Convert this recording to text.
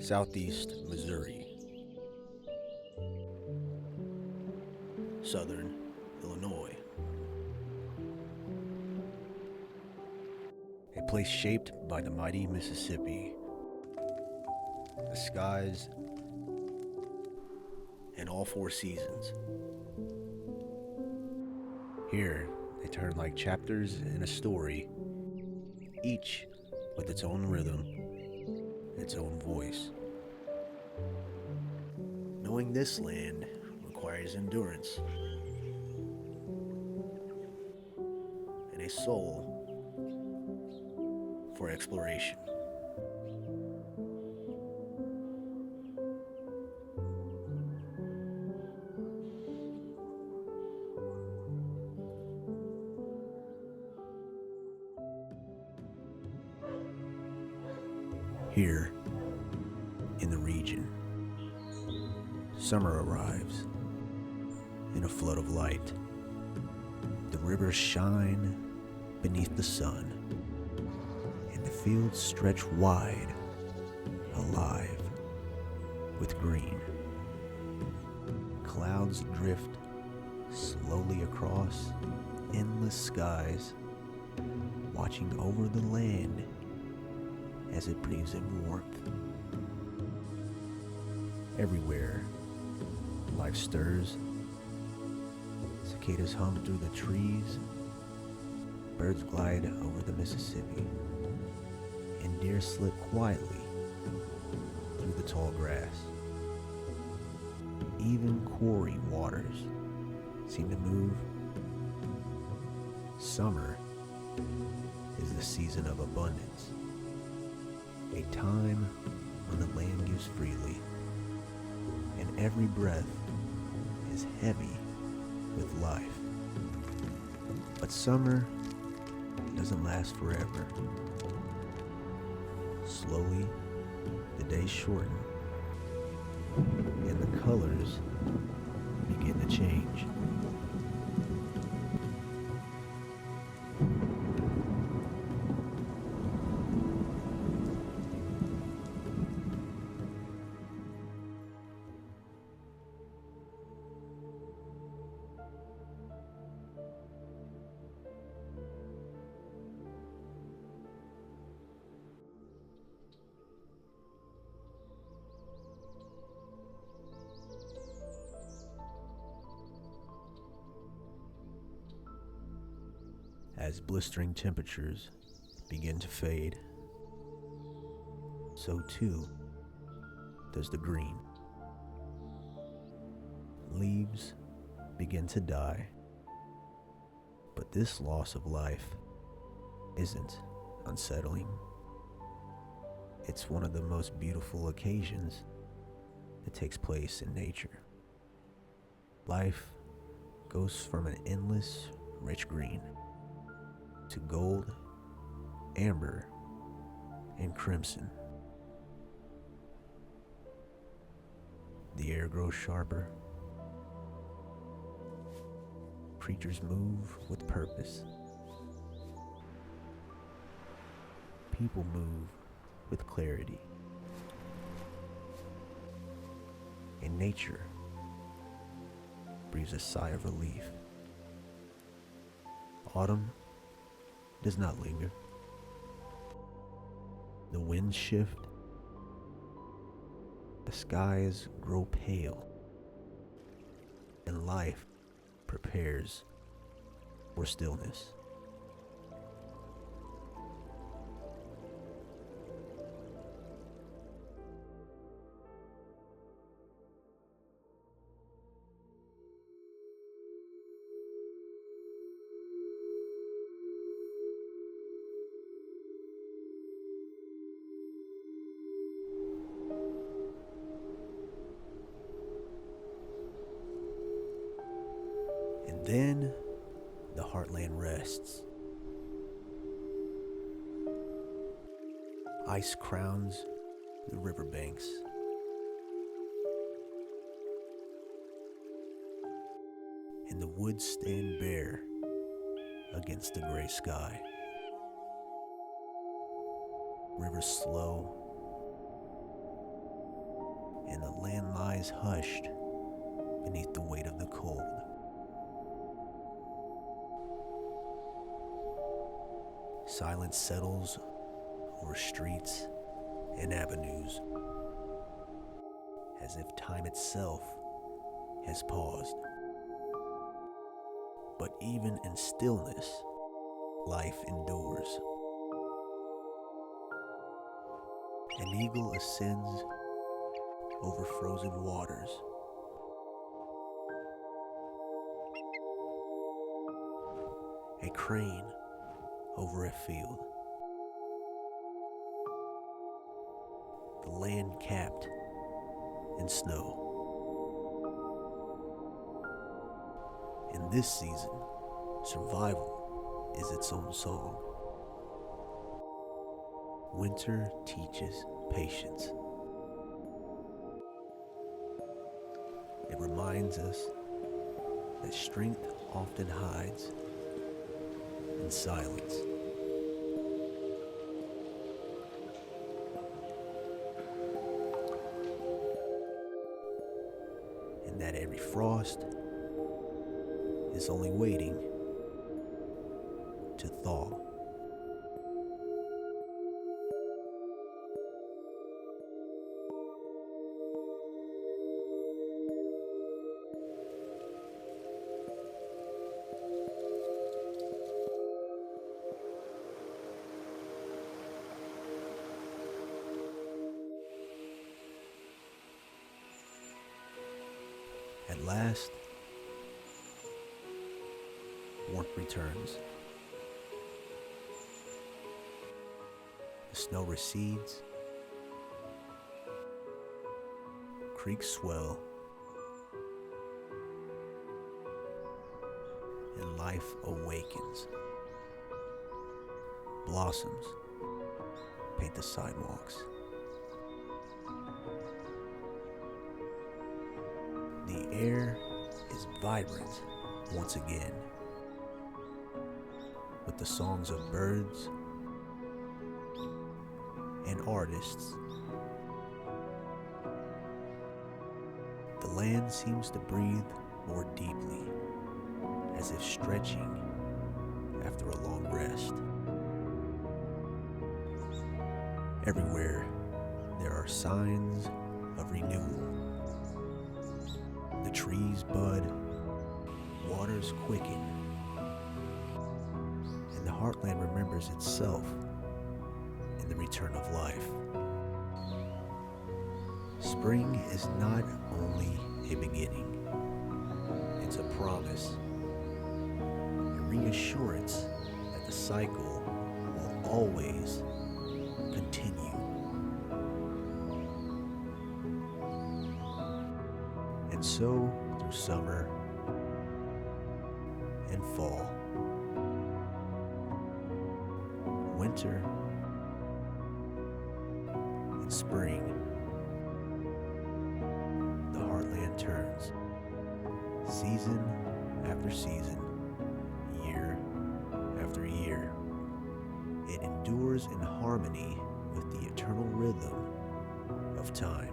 Southeast Missouri, Southern Illinois, a place shaped by the mighty Mississippi, the skies, and all four seasons. Here, they turn like chapters in a story, each with its own rhythm, its own voice. Knowing this land requires endurance and a soul for exploration. Here, in the region, summer arrives in a flood of light. The rivers shine beneath the sun, and the fields stretch wide, alive with green. Clouds drift slowly across endless skies, watching over the land as it breathes in warmth. Everywhere, life stirs. Cicadas hum through the trees, birds glide over the Mississippi, and deer slip quietly through the tall grass. Even quarry waters seem to move. Summer is the season of abundance, a time when the land gives freely, and every breath is heavy with life. But summer doesn't last forever. Slowly, the days shorten, and the colors begin to change. As blistering temperatures begin to fade, so too does the green. Leaves begin to die, but this loss of life isn't unsettling. It's one of the most beautiful occasions that takes place in nature. Life goes from an endless, rich green to gold, amber, and crimson. The air grows sharper. Creatures move with purpose. People move with clarity. And nature breathes a sigh of relief. Autumn does not linger. The winds shift. The skies grow pale. And life prepares for stillness. And then the heartland rests. Ice crowns the riverbanks. And the woods stand bare against the gray sky. rivers slow, and the land lies hushed beneath the weight of the cold. Silence settles over streets and avenues, as if time itself has paused. But even in stillness, life endures. An eagle ascends over frozen waters. A crane over a field. The land capped in snow. In this season, survival is its own song. Winter teaches patience. It reminds us that strength often hides in silence. And that every frost is only waiting to thaw. At last, warmth returns. The snow recedes, creeks swell, and life awakens. Blossoms paint the sidewalks. The air is vibrant once again, with the songs of birds and artists. The land seems to breathe more deeply, as if stretching after a long rest. Everywhere there are signs of renewal. The trees bud, waters quicken, and the heartland remembers itself in the return of life. Spring is not only a beginning, it's a promise, a reassurance that the cycle will always continue. And so, through summer and fall, winter and spring, the heartland turns, season after season, year after year. It endures in harmony with the eternal rhythm of time.